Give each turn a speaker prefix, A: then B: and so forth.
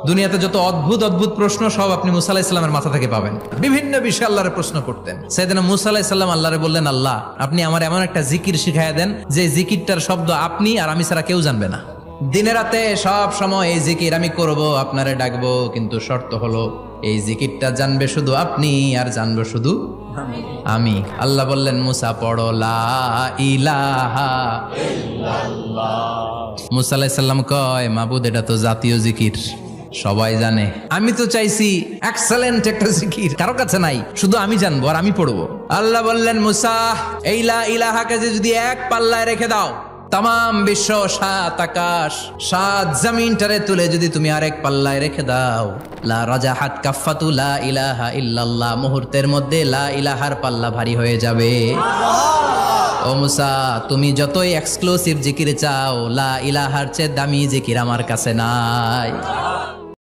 A: দুনিয়াতে যত অদ্ভুত অদ্ভুত প্রশ্ন সব আপনি মুসা আলাইহিস সালামের মাথা থেকে পাবেন। বিভিন্ন বিষয়ে আল্লাহরে প্রশ্ন করতেন। সাইয়েদনা মুসা আলাইহিস সালাম আল্লাহরে বললেন, আল্লাহ আপনি আমার এমন একটা জিকির শিখাইয়া দেন যে জিকিরটার শব্দ আপনি আর আমি ছাড়া কেউ জানবে না। দিনে রাতে সব সময় এই জিকির আমি করব, আপনারে ডাকবো, কিন্তু শর্ত হলো এই জিকিরটা জানবে শুধু আপনি আর জানবো শুধু আমি। আল্লাহ বললেন, মুসা পড়ো লা ইলাহা ইল্লাল্লাহ। মুসা আলাইহিস সালাম কয়, মাবুদ এটা তো জাতীয় জিকির, সবাই জানে। আমি তো চাইছি এক্সেলেন্ট একটা জিকির, কারো কাছে নাই, শুধু আমি জানবো আর আমি পড়বো। আল্লাহ বললেন, মুসা এই লা ইলাহাকে যদি এক পাল্লায় রেখে দাও, তাম বিশ্ব, 7 আকাশ 7 জমিনটারে তুলে যদি তুমি আরেক পাল্লায় রেখে দাও, লা রাজাহাত কাফাতু লা ইলাহা ইল্লাল্লাহ, মুহূর্তের মধ্যে লা ইলাহার পাল্লা ভারী হয়ে যাবে। ও মুসা, তুমি যতই এক্সক্লুসিভ জিকির চাও, লা ইলাহার চেয়ে দামি জিকির আমার কাছে নাই।